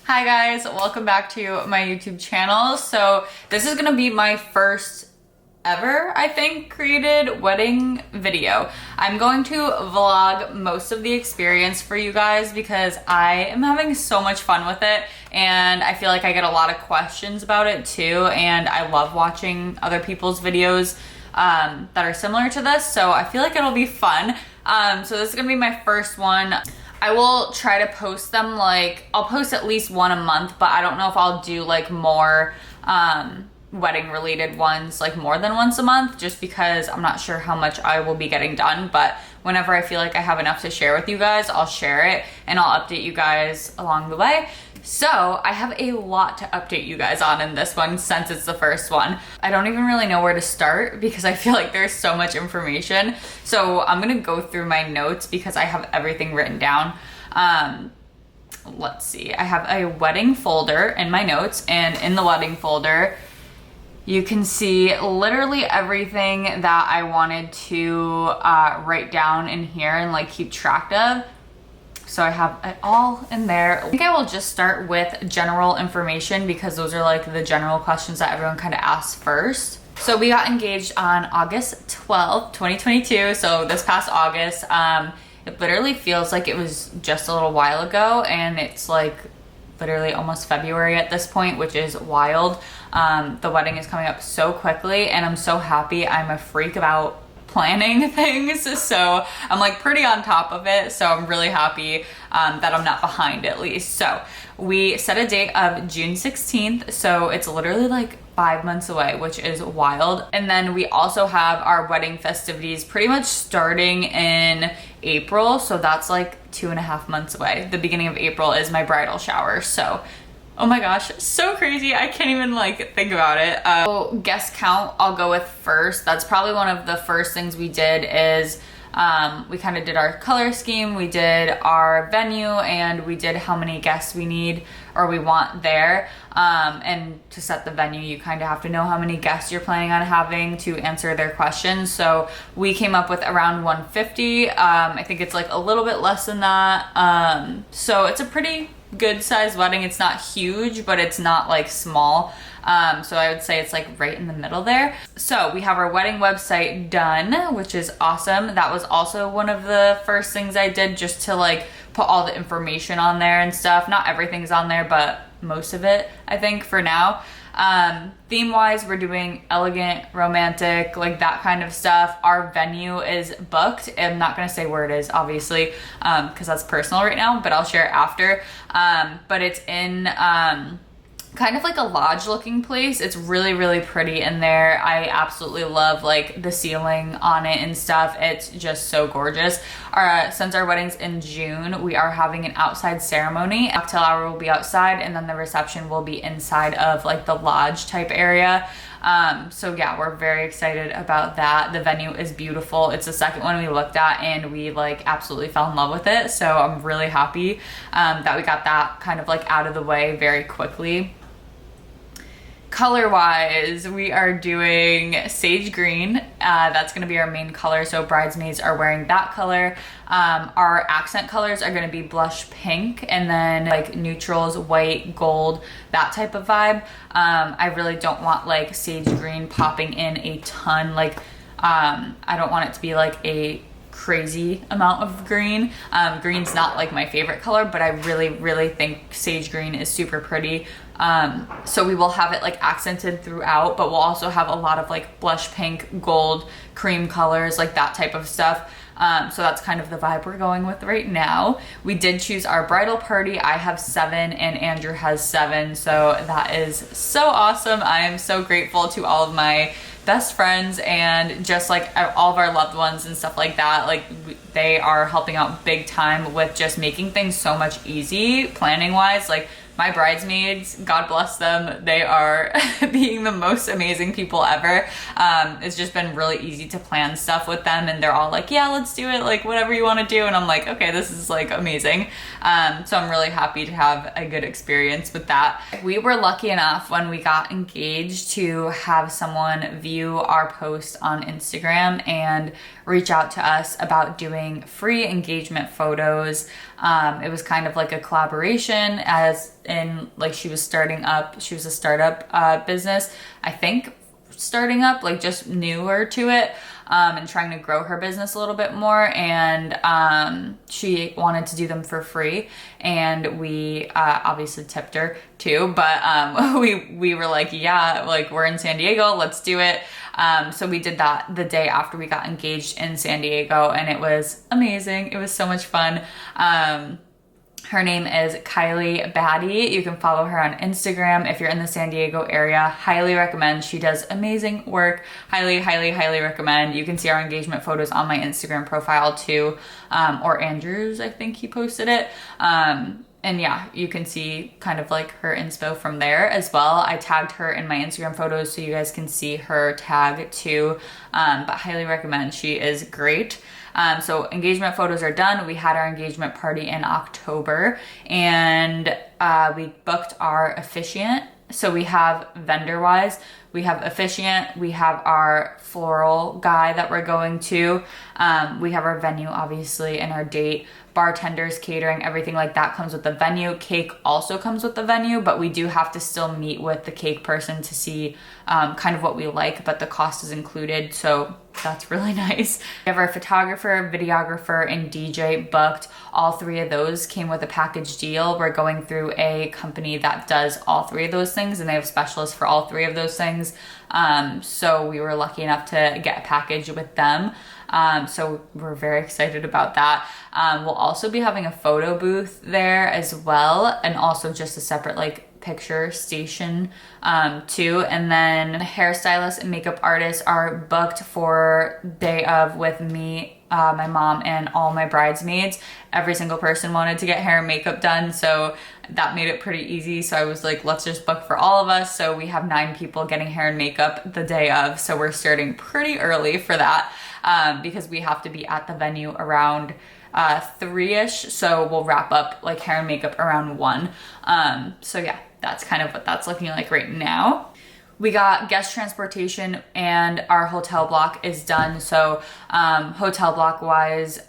Hi guys, welcome back to my YouTube channel. So this is gonna be my first ever, I think, created wedding video. I'm going to vlog most of the experience for you guys because I am having so much fun with it and I feel like I get a lot of questions about it too, and I love watching other people's videos that are similar to this, so I feel like it'll be fun. So this is gonna be my first one. I will try to post them, I'll post at least one a month, but I don't know if I'll do more wedding related ones more than once a month, just because I'm not sure how much I will be getting done. But whenever I feel like I have enough to share with you guys, I'll share it and I'll update you guys along the way. So I have a lot to update you guys on in this one since it's the first one. I don't even really know where to start because I feel like there's so much information. So I'm gonna go through my notes because I have everything written down. Let's see, I have a wedding folder in my notes, and in the wedding folder, you can see literally everything that I wanted to write down in here and keep track of. So I have it all in there. I think I will just start with general information because those are the general questions that everyone kind of asks first. So we got engaged on August 12th, 2022. So this past August, it literally feels like it was just a little while ago, and it's literally almost February at this point, which is wild. The wedding is coming up so quickly and I'm so happy. I'm a freak about planning things, so I'm pretty on top of it, so I'm really happy that I'm not behind at least. So we set a date of June 16th, so it's literally 5 months away, which is wild. And then we also have our wedding festivities pretty much starting in April, so that's 2.5 months away. The beginning of April is my bridal shower, so oh my gosh, so crazy. I can't even think about it. So guest count, I'll go with first. That's probably one of the first things we did is we kind of did our color scheme, we did our venue, and we did how many guests we need or we want there. And to set the venue, you kind of have to know how many guests you're planning on having to answer their questions. So we came up with around 150. I think it's a little bit less than that. So it's a pretty good sized wedding. It's not huge, but it's not small. So I would say it's right in the middle there. So we have our wedding website done, which is awesome. That was also one of the first things I did, just to put all the information on there and stuff. Not everything's on there, but most of it, I think, for now. Theme wise, we're doing elegant, romantic, that kind of stuff. Our venue is booked. I'm not gonna say where it is, obviously, because that's personal right now, but I'll share it after. But it's in kind of a lodge looking place. It's really, really pretty in there. I absolutely love the ceiling on it and stuff. It's just so gorgeous. Since our wedding's in June, we are having an outside ceremony. Cocktail hour will be outside, and then the reception will be inside of the lodge type area. So yeah, we're very excited about that. The venue is beautiful. It's the second one we looked at and we absolutely fell in love with it. So I'm really happy that we got that kind of out of the way very quickly. Color wise, we are doing sage green. That's gonna be our main color, so bridesmaids are wearing that color. Our accent colors are gonna be blush pink, and then neutrals, white, gold, that type of vibe. I really don't want sage green popping in a ton. I don't want it to be a crazy amount of green. Green's not my favorite color, but I really, really think sage green is super pretty. So we will have it accented throughout, but we'll also have a lot of blush pink, gold, cream colors, that type of stuff. So that's kind of the vibe we're going with right now. We did choose our bridal party. I have 7 and Andrew has 7, so that is so awesome. I am so grateful to all of my best friends and just all of our loved ones and stuff like that. They are helping out big time with just making things so much easy planning wise. My bridesmaids, God bless them, they are being the most amazing people ever. It's just been really easy to plan stuff with them, and they're all yeah, let's do it, whatever you want to do. And I'm okay, this is amazing. So I'm really happy to have a good experience with that. We were lucky enough when we got engaged to have someone view our post on Instagram and reach out to us about doing free engagement photos. It was kind of like a collaboration, as in like she was a startup business, I think, starting up, like just newer to it, and trying to grow her business a little bit more. And she wanted to do them for free, and we obviously tipped her too, but we were like, yeah, like we're in San Diego, let's do it. So we did that the day after we got engaged in San Diego, and it was amazing. It was so much fun. Her name is Kylie Batty. You can follow her on Instagram if you're in the San Diego area. Highly recommend. She does amazing work. Highly, highly, highly recommend. You can see our engagement photos on my Instagram profile too, or Andrew's, I think he posted it. And yeah, you can see kind of like her inspo from there as well. I tagged her in my Instagram photos so you guys can see her tag too, but highly recommend. She is great. So engagement photos are done. We had our engagement party in October, and we booked our officiant. So we have vendor-wise, we have officiant, we have our floral guy that we're going to, we have our venue obviously, and our date, bartenders, catering, everything like that comes with the venue. Cake also comes with the venue, but we do have to still meet with the cake person to see kind of what we like, but the cost is included, so that's really nice. We have our photographer, videographer, and DJ booked. All three of those came with a package deal. We're going through a company that does all three of those things, and they have specialists for all three of those things. So we were lucky enough to get a package with them. So we're very excited about that. We'll also be having a photo booth there as well, and also just a separate like picture station too. And then hairstylists and makeup artists are booked for day of with me, my mom, and all my bridesmaids. Every single person wanted to get hair and makeup done, so that made it pretty easy. So I was like, let's just book for all of us. So we have 9 people getting hair and makeup the day of, so we're starting pretty early for that, because we have to be at the venue around 3-ish, so we'll wrap up like hair and makeup around 1. So yeah, that's kind of what that's looking like right now. We got guest transportation and our hotel block is done. So hotel block wise,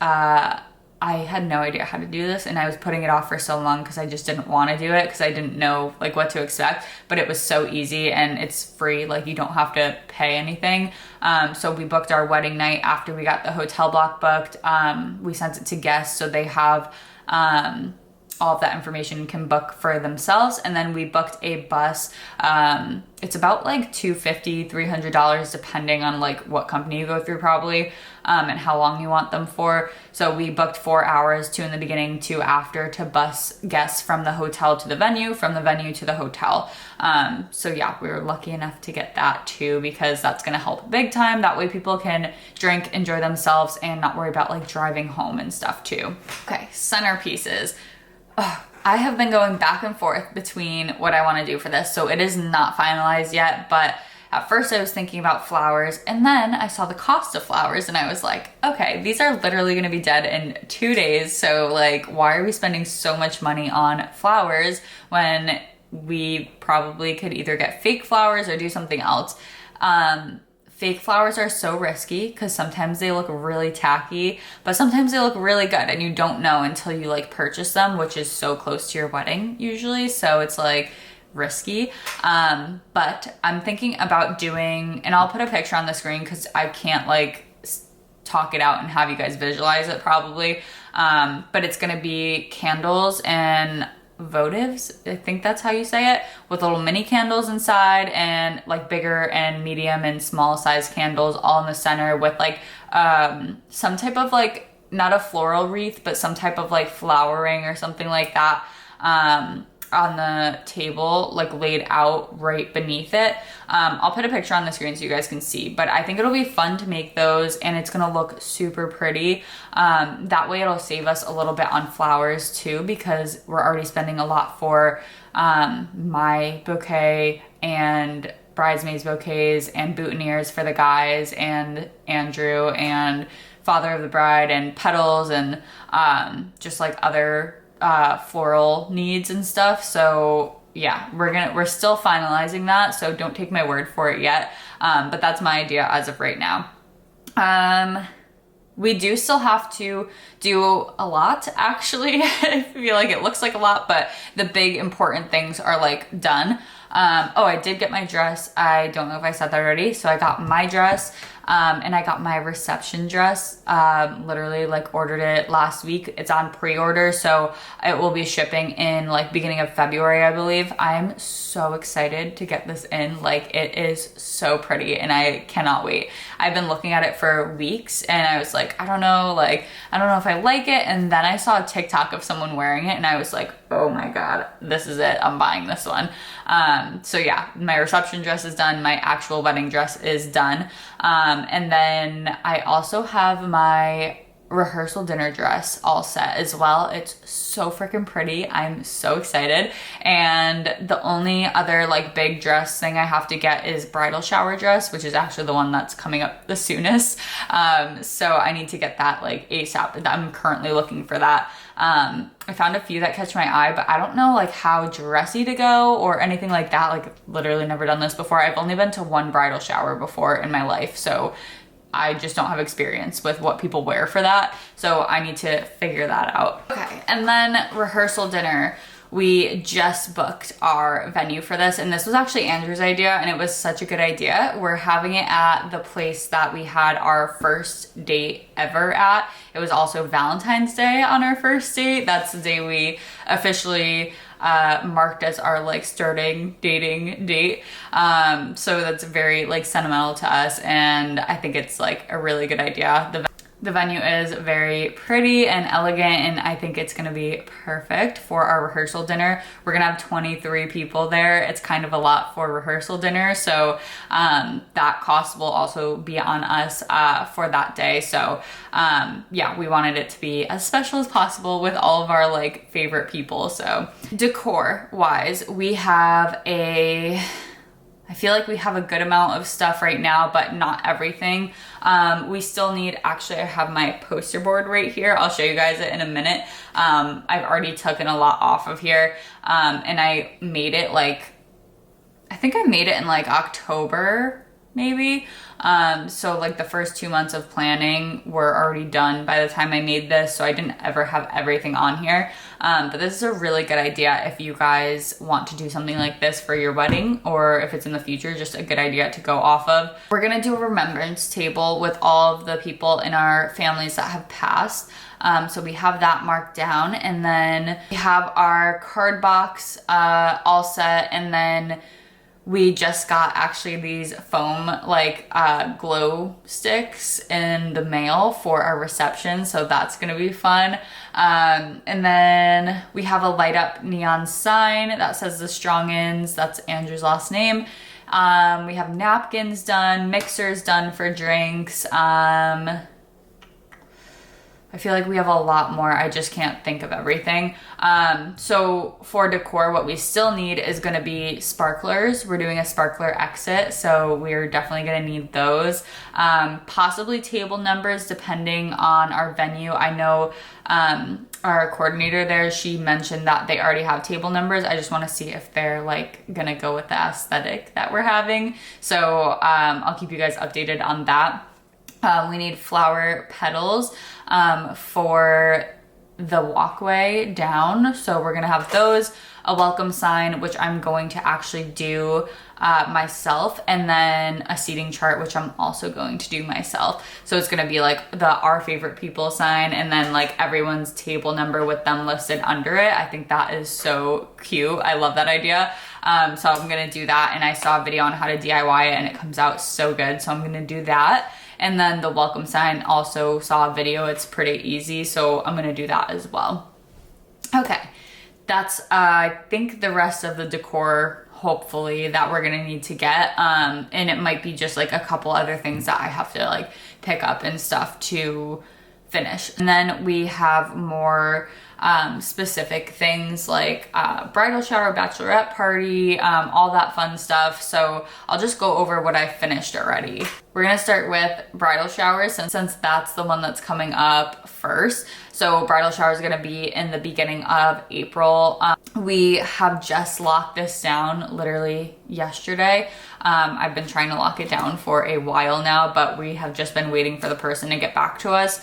I had no idea how to do this, and I was putting it off for so long because I just didn't want to do it because I didn't know like what to expect, but it was so easy and it's free. Like you don't have to pay anything. So we booked our wedding night after we got the hotel block booked. We sent it to guests so they have all of that information, can book for themselves. And then we booked a bus. It's about like $250, $300 depending on like what company you go through probably, and how long you want them for. So we booked 4 hours, 2 in the beginning, 2 after, to bus guests from the hotel to the venue, from the venue to the hotel. So yeah, we were lucky enough to get that too, because that's gonna help big time. That way people can drink, enjoy themselves, and not worry about like driving home and stuff too. Okay, centerpieces. I have been going back and forth between what I want to do for this, so it is not finalized yet, but at first I was thinking about flowers, and then I saw the cost of flowers and I was like, okay, these are literally going to be dead in 2 days, so like why are we spending so much money on flowers when we probably could either get fake flowers or do something else. Fake flowers are so risky because sometimes they look really tacky, but sometimes they look really good and you don't know until you like purchase them, which is so close to your wedding usually. So it's like risky. But I'm thinking about doing, and I'll put a picture on the screen because I can't like talk it out and have you guys visualize it probably. But it's gonna be candles and votives, I think that's how you say it, with little mini candles inside, and like bigger and medium and small size candles all in the center with like some type of like, not a floral wreath, but some type of like flowering or something like that on the table, like laid out right beneath it. I'll put a picture on the screen so you guys can see, but I think it'll be fun to make those and it's gonna look super pretty. That way it'll save us a little bit on flowers too, because we're already spending a lot for my bouquet and bridesmaids bouquets and boutonnieres for the guys and Andrew and father of the bride and petals and just like other floral needs and stuff. So yeah, we're still finalizing that, so don't take my word for it yet. But that's my idea as of right now. We do still have to do a lot, actually. I feel like it looks like a lot, but the big important things are like done. Oh, I did get my dress. I don't know if I said that already. So I got my dress, and I got my reception dress. Literally like ordered it last week. It's on pre-order, so it will be shipping in like beginning of February, I believe. I'm so excited to get this in. Like, it is so pretty and I cannot wait. I've been looking at it for weeks and I was like, I don't know if I like it. And then I saw a TikTok of someone wearing it and I was like, oh my God, this is it. I'm buying this one. So yeah, my reception dress is done. My actual wedding dress is done. And then I also have my rehearsal dinner dress all set as well. It's so freaking pretty. I'm so excited. And the only other like big dress thing I have to get is bridal shower dress, which is actually the one that's coming up the soonest. So I need to get that like ASAP. I'm currently looking for that. I found a few that catch my eye, but I don't know like how dressy to go or anything like that. Like, literally never done this before. I've only been to one bridal shower before in my life, so I just don't have experience with what people wear for that. So I need to figure that out. Okay, and then rehearsal dinner. We just booked our venue for this, and this was actually Andrew's idea, and it was such a good idea. We're having it at the place that we had our first date ever at. It was also Valentine's Day on our first date. That's the day we officially marked as our like starting dating date. So that's very like sentimental to us, and I think it's like a really good idea. The venue is very pretty and elegant, and I think it's gonna be perfect for our rehearsal dinner. We're gonna have 23 people there. It's kind of a lot for rehearsal dinner, so that cost will also be on us for that day. So yeah, we wanted it to be as special as possible with all of our like favorite people. So decor wise, we have I feel like we have a good amount of stuff right now, but not everything. We still need, actually I have my poster board right here. I'll show you guys it in a minute. I've already taken a lot off of here, and I made it like, I think I made it in like October maybe. So like the first 2 months of planning were already done by the time I made this, so I didn't ever have everything on here. But this is a really good idea if you guys want to do something like this for your wedding, or if it's in the future, just a good idea to go off of. We're gonna do a remembrance table with all of the people in our families that have passed. So we have that marked down, and then we have our card box all set, and then we just got actually these foam like glow sticks in the mail for our reception, so that's gonna be fun. And then we have a light up neon sign that says the Strong-Ins, that's Andrew's last name. We have napkins done, mixers done for drinks. I feel like we have a lot more. I just can't think of everything. So for decor, what we still need is gonna be sparklers. We're doing a sparkler exit, so we're definitely gonna need those. Possibly table numbers depending on our venue. I know our coordinator there, she mentioned that they already have table numbers. I just wanna see if they're like gonna go with the aesthetic that we're having. So I'll keep you guys updated on that. We need flower petals for the walkway down. So we're gonna have those, a welcome sign, which I'm going to actually do myself, and then a seating chart, which I'm also going to do myself. So it's gonna be like the our favorite people sign, and then like everyone's table number with them listed under it. I think that is so cute. I love that idea. So I'm gonna do that, and I saw a video on how to DIY it and it comes out so good. So I'm gonna do that. And then the welcome sign, also saw a video. It's pretty easy, so I'm gonna do that as well. Okay, that's I think the rest of the decor, hopefully, that we're gonna need to get. And it might be just like a couple other things that I have to like pick up and stuff to finish. And then we have more specific things like bridal shower, bachelorette party, all that fun stuff. So I'll just go over what I finished already. We're gonna start with bridal showers since that's the one that's coming up first. So bridal shower is gonna be in the beginning of April. We have just locked this down literally yesterday. I've been trying to lock it down for a while now, but we have just been waiting for the person to get back to us.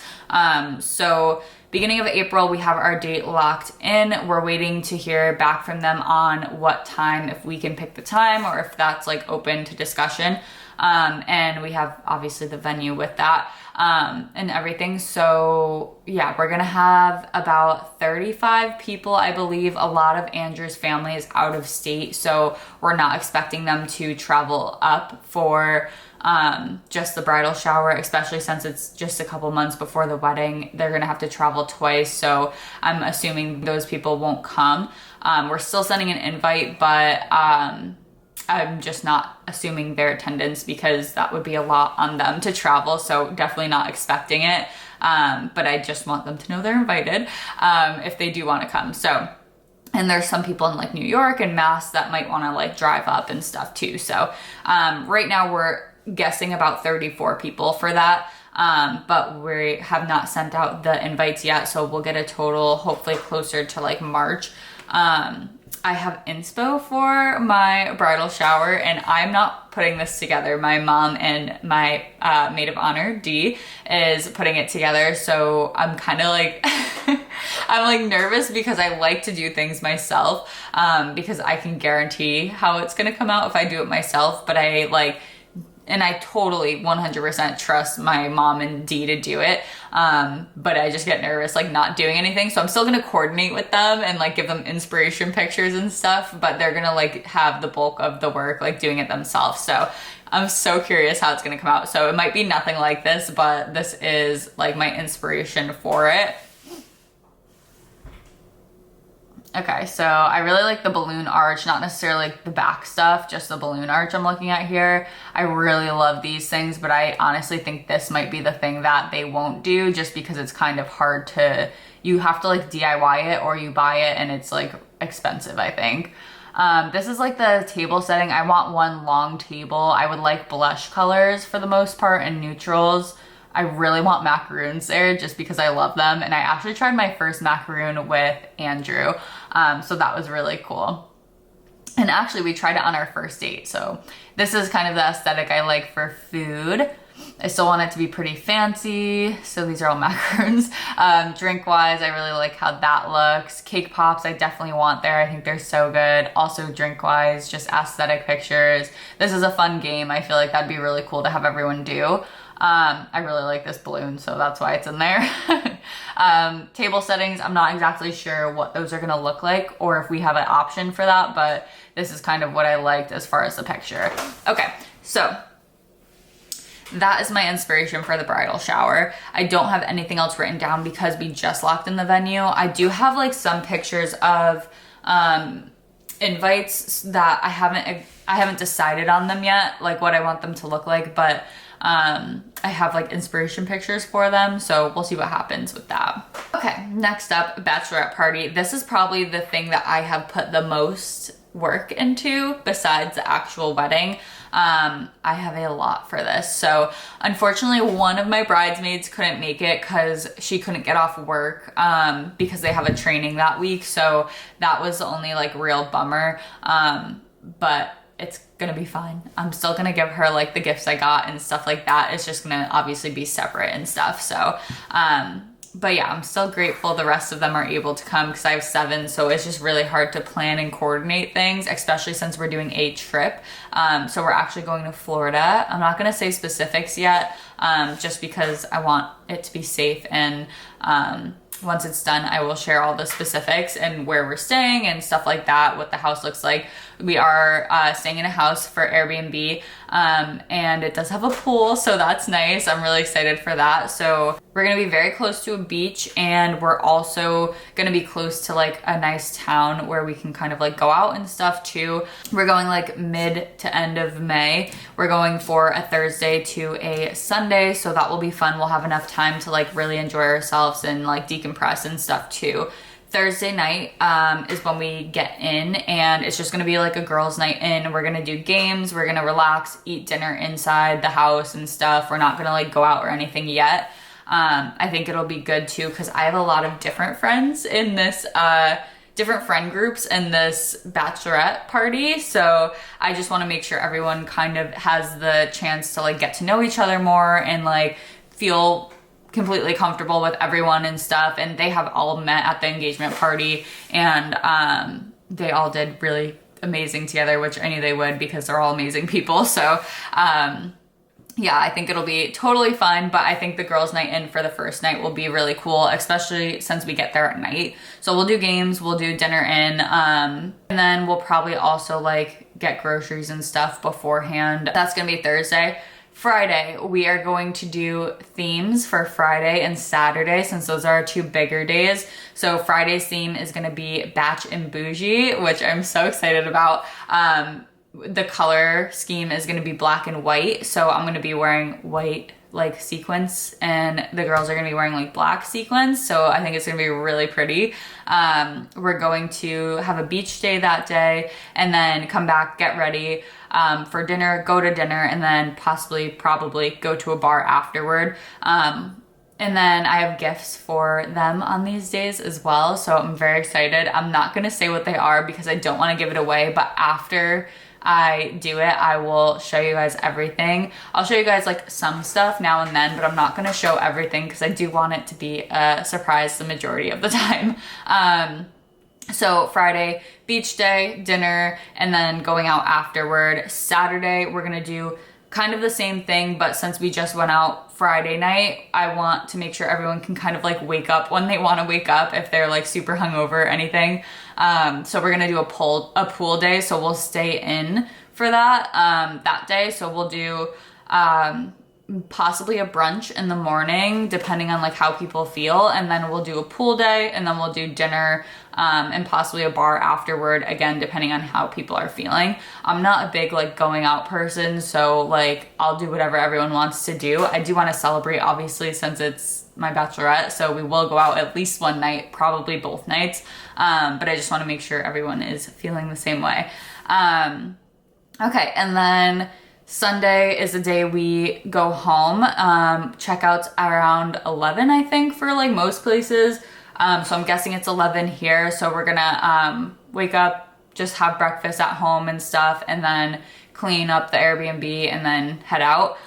So beginning of April, we have our date locked in. We're waiting to hear back from them on what time, if we can pick the time or if that's like open to discussion. And we have obviously the venue with that, and everything. So yeah, we're gonna have about 35 people, I believe. A lot of Andrew's family is out of state, so we're not expecting them to travel up for just the bridal shower, especially since it's just a couple months before the wedding. They're gonna have to travel twice, so I'm assuming those people won't come. We're still sending an invite, but I'm just not assuming their attendance because that would be a lot on them to travel, so definitely not expecting it. But I just want them to know they're invited if they do want to come. So, and there's some people in like New York and Mass that might want to like drive up and stuff too. So right now we're guessing about 34 people for that. But we have not sent out the invites yet, so we'll get a total hopefully closer to like March. I have inspo for my bridal shower, and I'm not putting this together. My mom and my maid of honor, Dee, is putting it together. So I'm kind of like, I'm like nervous because I like to do things myself, because I can guarantee how it's gonna come out if I do it myself. But and I totally 100% trust my mom and Dee to do it. But I just get nervous like not doing anything. So I'm still gonna coordinate with them and like give them inspiration pictures and stuff, but they're gonna like have the bulk of the work, like doing it themselves. So I'm so curious how it's gonna come out. So it might be nothing like this, but this is like my inspiration for it. Okay, so I really like the balloon arch, not necessarily like the back stuff, just the balloon arch I'm looking at here. I really love these things, but I honestly think this might be the thing that they won't do just because it's kind of hard to, you have to like DIY it or you buy it and it's like expensive, I think. This is like the table setting. I want one long table. I would like blush colors for the most part and neutrals. I really want macaroons there just because I love them. And I actually tried my first macaroon with Andrew. So that was really cool. And actually we tried it on our first date. So this is kind of the aesthetic I like for food. I still want it to be pretty fancy. So these are all macaroons. Drink wise, I really like how that looks. Cake pops, I definitely want there. I think they're so good. Also drink wise, just aesthetic pictures. This is a fun game. I feel like that'd be really cool to have everyone do. I really like this balloon, so that's why it's in there. Table settings, I'm not exactly sure what those are gonna look like or if we have an option for that, but this is kind of what I liked as far as the picture. Okay, so that is my inspiration for the bridal shower. I don't have anything else written down because we just locked in the venue. I do have like some pictures of invites that I haven't decided on them yet, like what I want them to look like, but I have like inspiration pictures for them, so we'll see what happens with that. Okay, next up, bachelorette party. This is probably the thing that I have put the most work into besides the actual wedding. I have a lot for this. So unfortunately, one of my bridesmaids couldn't make it because she couldn't get off work because they have a training that week. So that was the only like real bummer. But it's gonna be fine. I'm still gonna give her like the gifts I got and stuff like that. It's just gonna obviously be separate and stuff. So, but yeah, I'm still grateful the rest of them are able to come because I have 7. So it's just really hard to plan and coordinate things, especially since we're doing a trip. So we're actually going to Florida. I'm not gonna say specifics yet, just because I want it to be safe, and once it's done, I will share all the specifics and where we're staying and stuff like that, what the house looks like. We are staying in a house for Airbnb, and it does have a pool, so that's nice. I'm really excited for that. So we're gonna be very close to a beach, and we're also gonna be close to like a nice town where we can kind of like go out and stuff too. We're going like mid to end of May. We're going for a Thursday to a Sunday, so that will be fun. We'll have enough time to like really enjoy ourselves and like decompress and stuff too. Thursday night is when we get in, and it's just gonna be like a girls' night in. We're gonna do games, we're gonna relax, eat dinner inside the house and stuff. We're not gonna like go out or anything yet. I think it'll be good too, because I have a lot of different friends in this, different friend groups in this bachelorette party. So I just want to make sure everyone kind of has the chance to like get to know each other more and like feel completely comfortable with everyone and stuff. And they have all met at the engagement party, and they all did really amazing together, which I knew they would because they're all amazing people. So yeah, I think it'll be totally fun, but I think the girls' night in for the first night will be really cool, especially since we get there at night. So we'll do games, we'll do dinner in, and then we'll probably also like get groceries and stuff beforehand. That's gonna be Thursday. Friday, we are going to do themes for Friday and Saturday, since those are our 2 bigger days. So Friday's theme is gonna be Batch and Bougie, which I'm so excited about. The color scheme is going to be black and white, so I'm going to be wearing white like sequins, and the girls are going to be wearing like black sequins, so I think it's going to be really pretty. We're going to have a beach day that day, and then come back, get ready for dinner, go to dinner, and then probably go to a bar afterward. And then I have gifts for them on these days as well, so I'm very excited. I'm not going to say what they are because I don't want to give it away, but after I do it, I will show you guys everything. I'll show you guys like some stuff now and then, but I'm not gonna show everything because I do want it to be a surprise the majority of the time. So Friday, beach day, dinner, and then going out afterward. Saturday, we're gonna do kind of the same thing, but since we just went out Friday night, I want to make sure everyone can kind of like wake up when they want to wake up if they're like super hungover or anything. So we're gonna do a pool day, so we'll stay in for that that day. So we'll do possibly a brunch in the morning, depending on like how people feel, and then we'll do a pool day, and then we'll do dinner and possibly a bar afterward, again depending on how people are feeling. I'm not a big like going out person, so like I'll do whatever everyone wants to do. I do want to celebrate, obviously, since it's my bachelorette, so we will go out at least one night, probably both nights, but I just want to make sure everyone is feeling the same way. Okay, and then Sunday is the day we go home. Checkouts around 11, I think, for like most places. So I'm guessing it's 11 here. So we're gonna wake up, just have breakfast at home and stuff, and then clean up the Airbnb and then head out.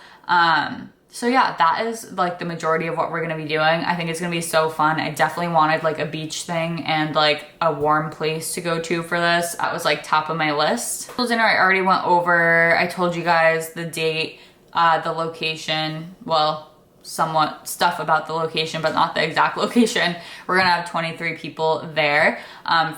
So yeah, that is like the majority of what we're gonna be doing. I think it's gonna be so fun. I definitely wanted like a beach thing and like a warm place to go to for this. That was like top of my list. Dinner I already went over. I told you guys the date, the location, well, somewhat stuff about the location, but not the exact location. We're gonna have 23 people there.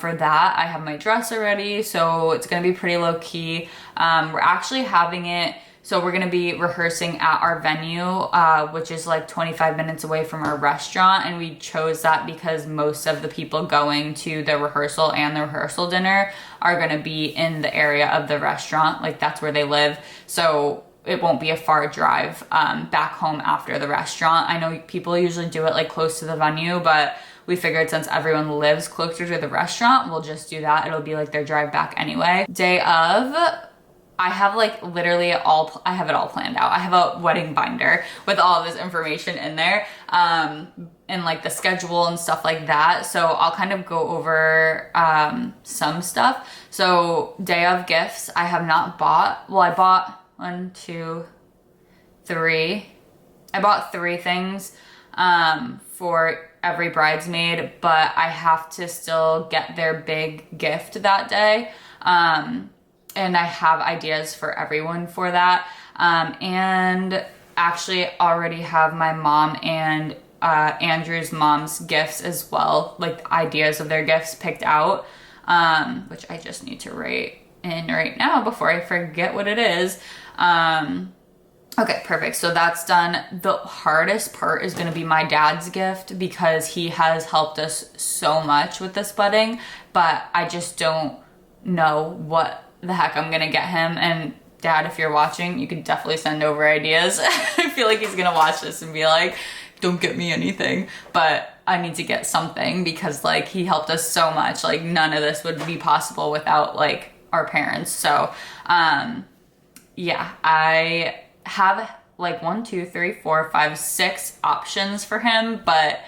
For that, I have my dress already, so it's gonna be pretty low key. We're actually having it, so we're gonna be rehearsing at our venue, which is like 25 minutes away from our restaurant, and we chose that because most of the people going to the rehearsal and the rehearsal dinner are gonna be in the area of the restaurant, like that's where they live. So it won't be a far drive back home after the restaurant. I know people usually do it like close to the venue, but we figured since everyone lives closer to the restaurant, we'll just do that. It'll be like their drive back anyway. Day of, I have like literally I have it all planned out. I have a wedding binder with all this information in there, and like the schedule and stuff like that. So I'll kind of go over some stuff. So day of gifts, I have not bought, well, I bought 1, 2, 3. I bought 3 things for every bridesmaid, but I have to still get their big gift that day. And I have ideas for everyone for that. And actually already have my mom and Andrew's mom's gifts as well, like ideas of their gifts picked out, which I just need to write in right now before I forget what it is. Okay, perfect. So that's done. The hardest part is going to be my dad's gift because he has helped us so much with this wedding, but I just don't know what the heck I'm going to get him. And Dad, if you're watching, you can definitely send over ideas. I feel like he's going to watch this and be like, don't get me anything. But I need to get something because like he helped us so much. Like none of this would be possible without like our parents. So yeah, I have like 1, 2, 3, 4, 5, 6 options for him, but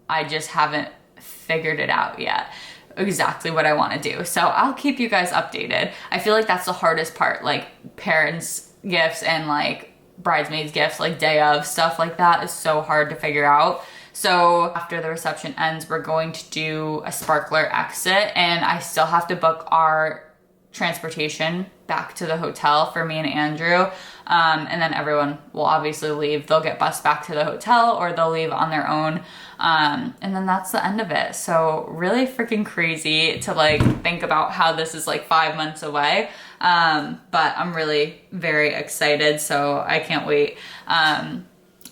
I just haven't figured it out yet exactly what I want to do. So I'll keep you guys updated. I feel like that's the hardest part, like parents gifts and like bridesmaids gifts, like day of stuff like that is so hard to figure out. So after the reception ends, we're going to do a sparkler exit, and I still have to book our transportation back to the hotel for me and Andrew. And then everyone will obviously leave. They'll get bused back to the hotel or they'll leave on their own. And then that's the end of it. So really freaking crazy to like think about how this is like 5 months away. But I'm really very excited. So I can't wait.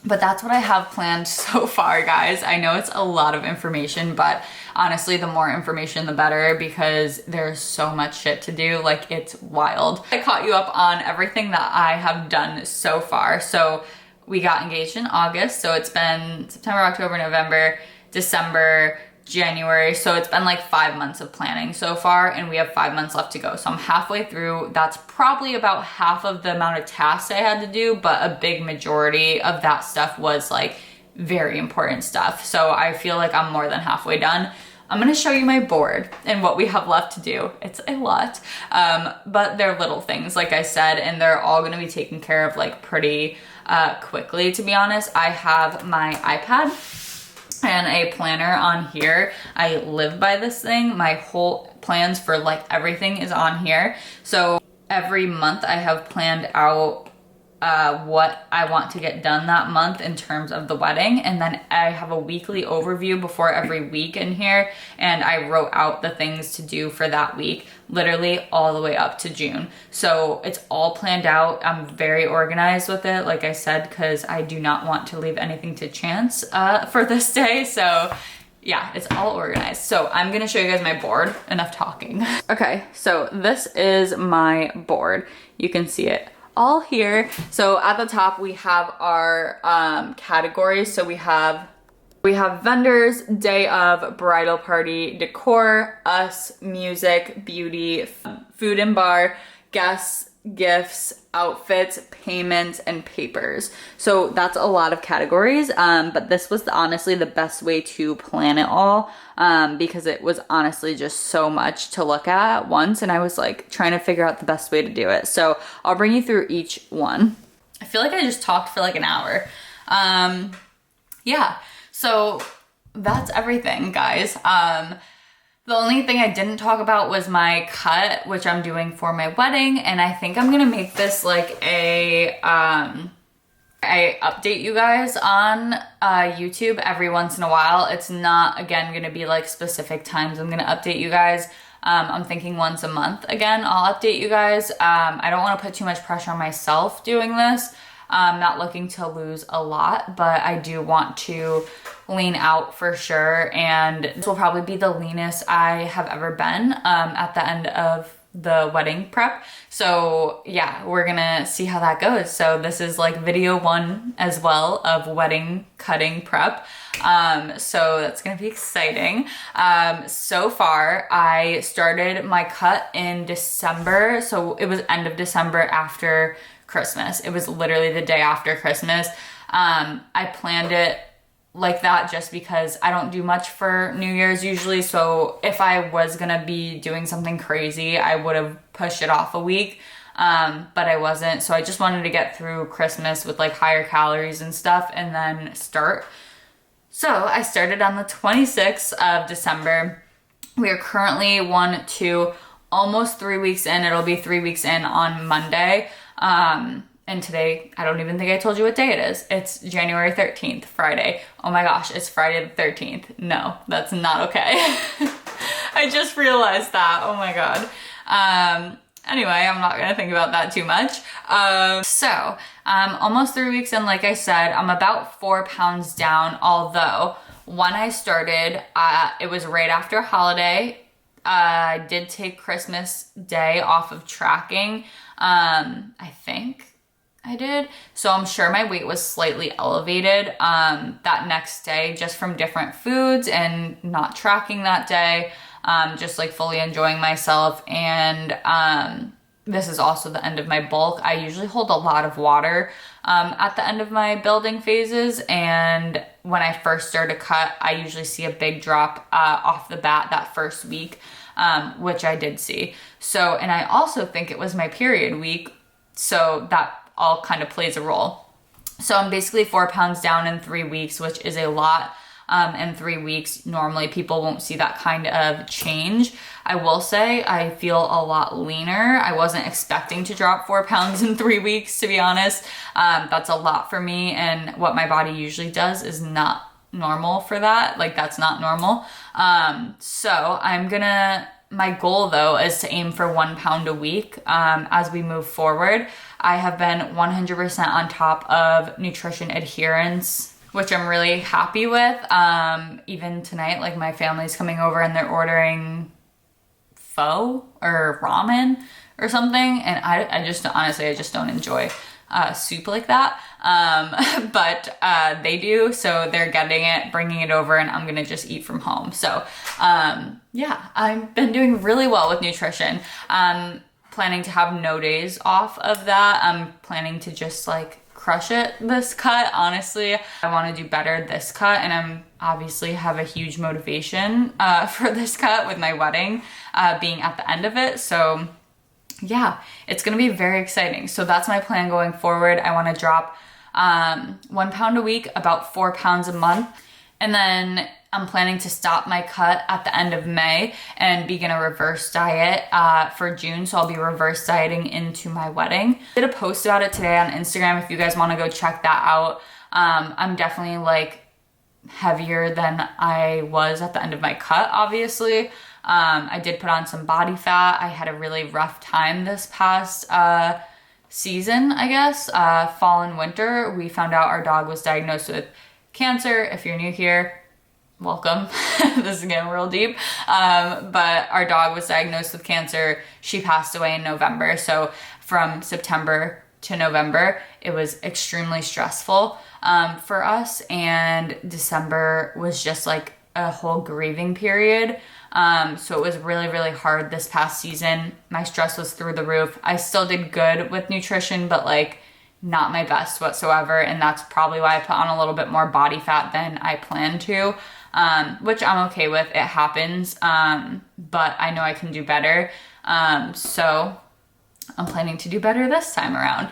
But that's what I have planned so far, guys. I know it's a lot of information, but honestly, the more information, the better, because there's so much shit to do. Like, it's wild. I caught you up on everything that I have done so far. So we got engaged in August. So it's been September, October, November, December, January. So it's been like 5 months of planning so far, and we have 5 months left to go. So I'm halfway through. That's probably about half of the amount of tasks I had to do, but a big majority of that stuff was like very important stuff. So I feel like I'm more than halfway done. I'm gonna show you my board and what we have left to do. It's a lot, but they're little things, like I said, and they're all gonna be taken care of like pretty quickly, to be honest. I have my iPad and a planner on here. I live by this thing. My whole plans for like everything is on here. So every month I have planned out what I want to get done that month in terms of the wedding. And then I have a weekly overview before every week in here. And I wrote out the things to do for that week, literally all the way up to June. So it's all planned out. I'm very organized with it, like I said, because I do not want to leave anything to chance for this day. So yeah, it's all organized. So I'm gonna show you guys my board. Enough talking. Okay, so this is my board. You can see it all here. So at the top we have our categories. So we have vendors, day of, bridal party, decor, us, music, beauty, food and bar, guests, gifts, outfits, payments, and papers. So that's a lot of categories, but this was honestly the best way to plan it all, because it was honestly just so much to look at once, and I was like trying to figure out the best way to do it. So I'll bring you through each one. I feel like I just talked for like an hour. Yeah, so that's everything, guys. The only thing I didn't talk about was my cut, which I'm doing for my wedding. And I think I'm gonna make this like I update you guys on YouTube every once in a while. It's not, again, gonna be like specific times I'm gonna update you guys. I'm thinking once a month again, I'll update you guys. I don't wanna put too much pressure on myself doing this. I'm not looking to lose a lot, but I do want to lean out for sure. And this will probably be the leanest I have ever been at the end of the wedding prep. So yeah, we're gonna see how that goes. So this is like video 1 as well of wedding cutting prep. So that's gonna be exciting. So far I started my cut in December. So it was end of December after Christmas. It was literally the day after Christmas. I planned it like that just because I don't do much for New Year's usually. So if I was gonna be doing something crazy, I would have pushed it off a week. But I wasn't. So I just wanted to get through Christmas with like higher calories and stuff and then start. So I started on the 26th of December. We are currently almost 3 weeks in. It'll be 3 weeks in on Monday. And today, I don't even think I told you what day it is. It's January 13th, Friday. Oh my gosh, it's Friday the 13th. No, that's not okay. I just realized that, oh my God. Anyway, I'm not gonna think about that too much. So, almost 3 weeks in, like I said, I'm about 4 pounds down, although when I started, it was right after holiday. I did take Christmas Day off of tracking, I think. I did. So I'm sure my weight was slightly elevated that next day just from different foods and not tracking that day, just like fully enjoying myself. And this is also the end of my bulk. I usually hold a lot of water at the end of my building phases. And when I first start to cut, I usually see a big drop off the bat that first week, which I did see. So, and I also think it was my period week. So that all kind of plays a role. So I'm basically 4 pounds down in 3 weeks, which is a lot. In 3 weeks, normally people won't see that kind of change. I will say I feel a lot leaner. I wasn't expecting to drop 4 pounds in 3 weeks, to be honest. That's a lot for me, and what my body usually does is not normal for that. Like, that's not normal. So my goal though is to aim for 1 pound a week as we move forward. I have been 100% on top of nutrition adherence, which I'm really happy with. Even tonight, like, my family's coming over and they're ordering pho or ramen or something. And I just, honestly, I just don't enjoy soup like that. But they do, so they're getting it, bringing it over, and I'm gonna just eat from home. So yeah, I've been doing really well with nutrition. Planning to have no days off of that. I'm planning to just like crush it this cut. Honestly, I want to do better this cut, and I'm obviously have a huge motivation for this cut with my wedding being at the end of it. So yeah, it's gonna be very exciting. So that's my plan going forward. I want to drop 1 pound a week, about 4 pounds a month, and then I'm planning to stop my cut at the end of May and begin a reverse diet for June. So I'll be reverse dieting into my wedding. I did a post about it today on Instagram if you guys want to go check that out. I'm definitely like heavier than I was at the end of my cut, obviously. I did put on some body fat. I had a really rough time this past season, I guess. Fall and winter, we found out our dog was diagnosed with cancer. If you're new here, welcome. This is getting real deep. But our dog was diagnosed with cancer. She passed away in November. So from September to November, it was extremely stressful for us. And December was just like a whole grieving period. So it was really, really hard this past season. My stress was through the roof. I still did good with nutrition, but like not my best whatsoever. And that's probably why I put on a little bit more body fat than I planned to. Which I'm okay with. It happens, but I know I can do better. So I'm planning to do better this time around.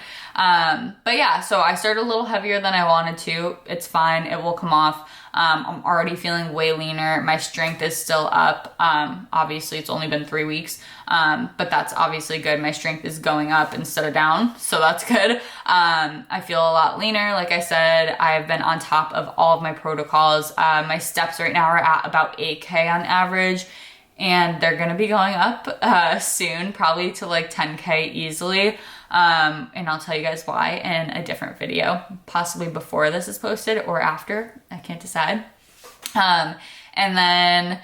But yeah, so I started a little heavier than I wanted to. It's fine. It will come off. I'm already feeling way leaner. My strength is still up. Obviously it's only been 3 weeks. But that's obviously good. My strength is going up instead of down. So that's good. I feel a lot leaner. Like I said, I've been on top of all of my protocols. My steps right now are at about 8K on average. And they're gonna be going up soon, probably to like 10K easily. And I'll tell you guys why in a different video, possibly before this is posted or after, I can't decide. And then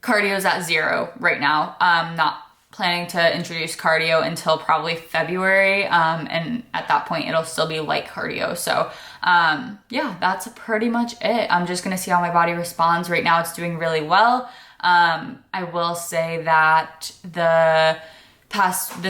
cardio's at 0 right now. I'm not planning to introduce cardio until probably February. And at that point it'll still be light cardio. So yeah, that's pretty much it. I'm just gonna see how my body responds. Right now it's doing really well. I will say that this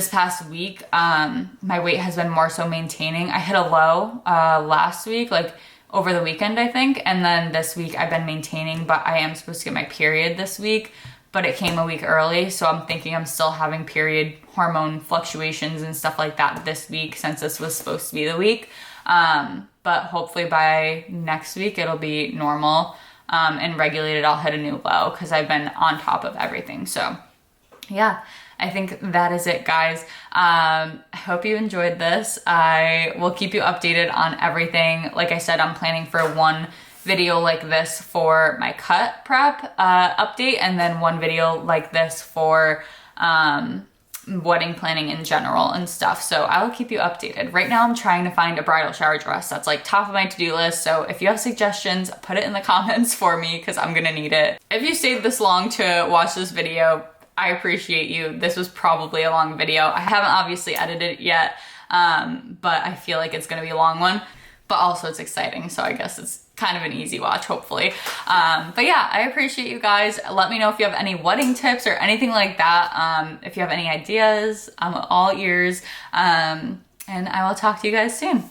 past week, my weight has been more so maintaining. I hit a low last week, like over the weekend, I think. And then this week I've been maintaining, but I am supposed to get my period this week, but it came a week early. So I'm thinking I'm still having period hormone fluctuations and stuff like that this week, since this was supposed to be the week. But hopefully by next week it'll be normal and regulated. I'll hit a new low because I've been on top of everything. So yeah, I think that is it, guys. I hope you enjoyed this. I will keep you updated on everything. Like I said, I'm planning for one video like this for my cut prep update, and then one video like this for wedding planning in general and stuff. So I will keep you updated. Right now I'm trying to find a bridal shower dress. That's like top of my to-do list. So if you have suggestions, put it in the comments for me because I'm gonna need it. If you stayed this long to watch this video, I appreciate you. This was probably a long video. I haven't obviously edited it yet. but I feel like it's gonna be a long one, but also it's exciting. So I guess it's kind of an easy watch, hopefully. But yeah, I appreciate you guys. Let me know if you have any wedding tips or anything like that. If you have any ideas, I'm all ears. And I will talk to you guys soon.